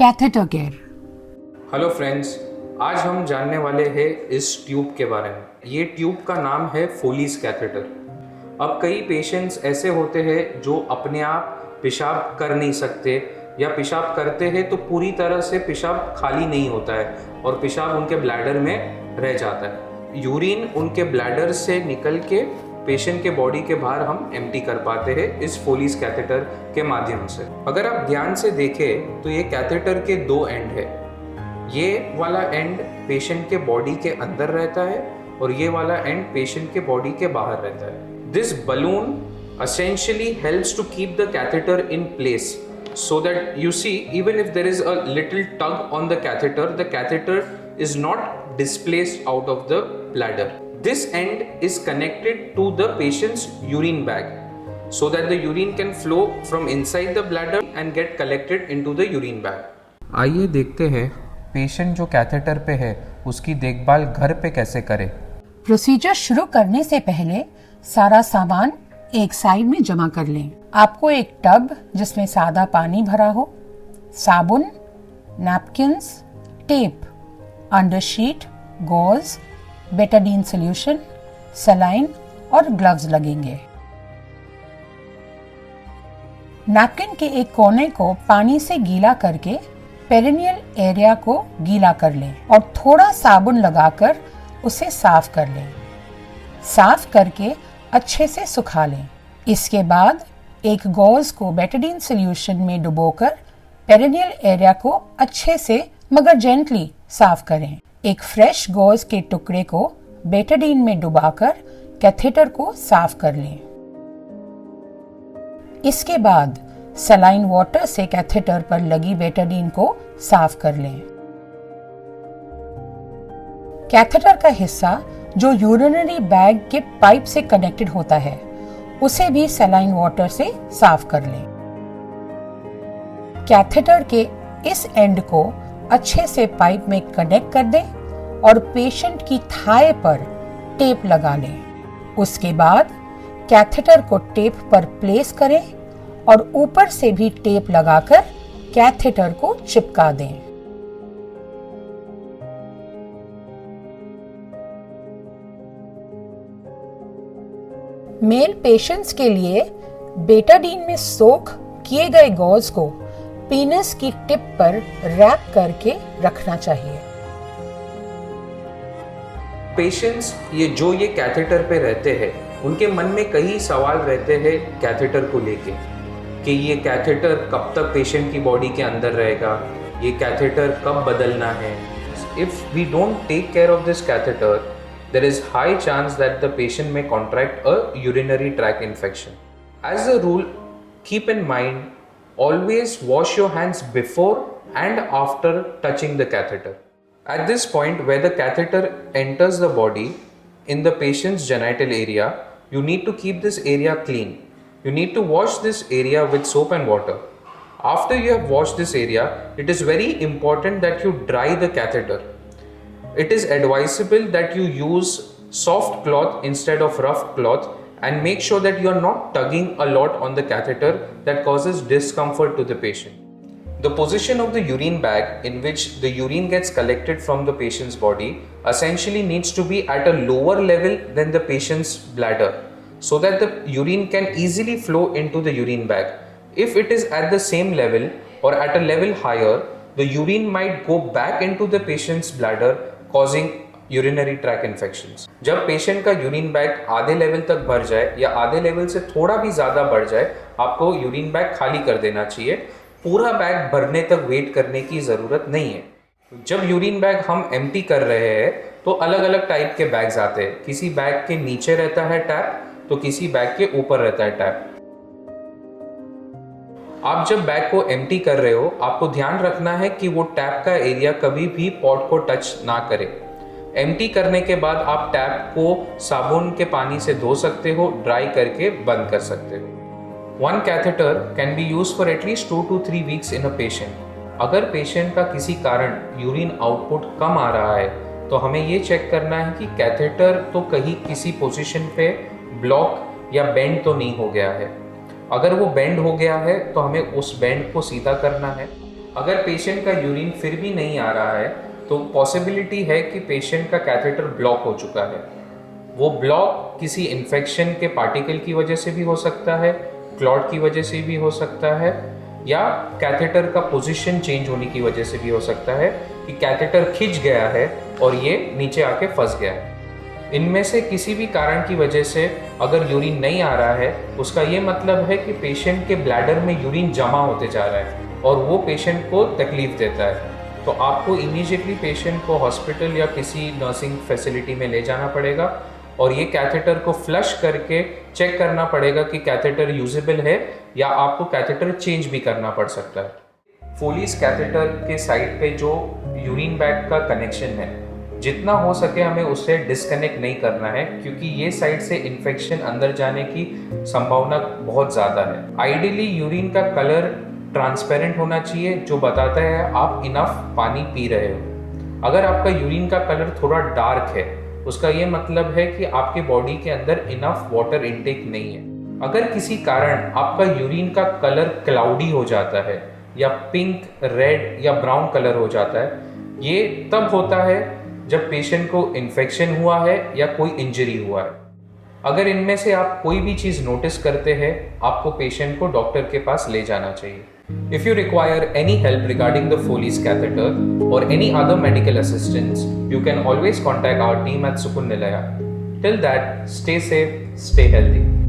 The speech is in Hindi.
Catheter care. हेलो फ्रेंड्स, आज हम जानने वाले हैं इस ट्यूब के बारे में। ये ट्यूब का नाम है फोलीज कैथेटर। अब कई पेशेंट्स ऐसे होते हैं जो अपने आप पेशाब कर नहीं सकते, या पेशाब करते हैं तो पूरी तरह से पेशाब खाली नहीं होता है और पेशाब उनके ब्लैडर में रह जाता है। यूरिन उनके ब्लैडर से निकल के पेशेंट के बॉडी के बाहर हम एम्प्टी कर पाते हैं इस फोलीज कैथेटर के माध्यम से। अगर आप ध्यान से देखें तो ये कैथेटर के दो एंड है। ये वाला एंड पेशेंट के बॉडी के अंदर रहता है और ये वाला एंड पेशेंट के बॉडी के बाहर रहता है। This balloon essentially helps to keep the catheter in place, so that you see, even if there is a little tug on the catheter is not displaced out of the bladder. This end is connected to the patient's urine bag, so that the urine can flow from inside the bladder and get collected into the urine bag. आइए देखते हैं पेशेंट जो कैथेटर पे है उसकी देखभाल घर पे कैसे करें। प्रोसीजर शुरू करने से पहले सारा सामान एक साइड में जमा कर लें। आपको एक टब जिसमें सादा पानी भरा हो, साबुन, napkins, tape, undersheet, gauze, Betadine solution, saline और ग्लव्स लगेंगे। नैपकिन के एक कोने को पानी से गीला करके पेरिनियल एरिया को गीला कर लें और थोड़ा साबुन लगाकर उसे साफ कर लें। साफ करके अच्छे से सुखा लें। इसके बाद एक गॉज को बेटाडीन सॉल्यूशन में डुबोकर पेरिनियल एरिया को अच्छे से मगर जेंटली साफ करें। एक फ्रेश गॉज के टुकड़े को बेटाडीन में डुबाकर कैथेटर को साफ कर लें। इसके बाद सलाइन वाटर से कैथेटर पर लगी बेटाडीन को साफ कर लें। कैथेटर का हिस्सा जो यूरिनरी बैग के पाइप से कनेक्टेड होता है उसे भी सलाइन वाटर से साफ कर लें। कैथेटर के इस एंड को अच्छे से पाइप में कनेक्ट कर दें और पेशेंट की थाई पर टेप लगा लें। उसके बाद कैथेटर को टेप पर प्लेस करें और ऊपर से भी टेप लगाकर कैथेटर को चिपका दें। मेल पेशेंट्स के लिए बेटाडीन में सोख किए गए गॉज को पीनस की टिप पर रैप करके रखना चाहिए। पेशेंट्स ये कैथेटर पे रहते हैं उनके मन में कई सवाल रहते हैं कैथेटर को लेके कि ये कैथेटर कब तक पेशेंट की बॉडी के अंदर रहेगा, ये कैथेटर कब बदलना है। If we don't take care of this catheter, there is high chance that the patient may contract a urinary tract infection. As a rule, keep in mind, always wash your hands before and after touching the catheter. At this point where the catheter enters the body in the patient's genital area, you need to keep this area clean. You need to wash this area with soap and water. After you have washed this area, it is very important that you dry the catheter. It is advisable that you use soft cloth instead of rough cloth, and make sure that you are not tugging a lot on the catheter that causes discomfort to the patient. The position of the urine bag in which the urine gets collected from the patient's body essentially needs to be at a lower level than the patient's bladder, so that the urine can easily flow into the urine bag. If it is at the same level or at a level higher, the urine might go back into the patient's bladder, causing urinary tract infections. जब पेशेंट का यूरिन बैग आधे लेवल तक भर जाए या आधे लेवल से थोड़ा भी ज़्यादा बढ़ जाए, आपको यूरिन बैग खाली कर देना चाहिए। पूरा बैग भरने तक वेट करने की ज़रूरत नहीं है। जब यूरिन बैग हम एम्प्टी कर रहे हैं तो अलग अलग टाइप के बैग्स आते हैं। किसी बैग के नीचे रहता है टैप तो किसी बैग के ऊपर रहता है टैप। आप जब बैग को एम्प्टी कर रहे हो, आपको ध्यान रखना है कि वो टैप का एरिया कभी भी पॉट को टच ना करे। एम्प्टी करने के बाद आप टैप को साबुन के पानी से धो सकते हो, ड्राई करके बंद कर सकते हो। One catheter can be used for at least 2 to 3 weeks in a patient. अगर पेशेंट का किसी कारण यूरिन आउटपुट कम आ रहा है तो हमें ये चेक करना है कि कैथेटर तो कहीं किसी पोजीशन पे ब्लॉक या बेंड तो नहीं हो गया है। अगर वो बेंड हो गया है तो हमें उस बेंड को सीधा करना है। अगर पेशेंट का यूरिन फिर भी नहीं आ रहा है तो पॉसिबिलिटी है कि पेशेंट का कैथेटर ब्लॉक हो चुका है। वो ब्लॉक किसी इन्फेक्शन के पार्टिकल की वजह से भी हो सकता है, क्लॉट की वजह से भी हो सकता है, या कैथेटर का पोजीशन चेंज होने की वजह से भी हो सकता है कि कैथेटर खिंच गया है और ये नीचे आके फंस गया है। इनमें से किसी भी कारण की वजह से अगर यूरिन नहीं आ रहा है, उसका ये मतलब है कि पेशेंट के ब्लैडर में यूरिन जमा होते जा रहा है और वो पेशेंट को तकलीफ देता है। तो आपको इमीडिएटली पेशेंट को हॉस्पिटल या किसी नर्सिंग फैसिलिटी में ले जाना पड़ेगा और ये कैथेटर को फ्लश करके चेक करना पड़ेगा कि कैथेटर यूजेबल है या आपको कैथेटर चेंज भी करना पड़ सकता है। फोलीज कैथेटर के साइड पे जो यूरिन बैग का कनेक्शन है, जितना हो सके हमें उससे डिस्कनेक्ट नहीं करना है, क्योंकि ये साइड से इन्फेक्शन अंदर जाने की संभावना बहुत ज़्यादा है। आइडियली यूरिन का कलर ट्रांसपेरेंट होना चाहिए, जो बताता है आप इनफ पानी पी रहे हो। अगर आपका यूरिन का कलर थोड़ा डार्क है, उसका ये मतलब है कि आपके बॉडी के अंदर इनफ वाटर इनटेक नहीं है। अगर किसी कारण आपका यूरिन का कलर क्लाउडी हो जाता है या पिंक, रेड या ब्राउन कलर हो जाता है, ये तब होता है जब पेशेंट को इन्फेक्शन हुआ है या कोई इंजरी हुआ है। अगर इनमें से आप कोई भी चीज़ नोटिस करते हैं, आपको पेशेंट को डॉक्टर के पास ले जाना चाहिए। If you require any help regarding the Foley's catheter or any other medical assistance, you can always contact our team at Sukun Nilaya. Till that, stay safe, stay healthy.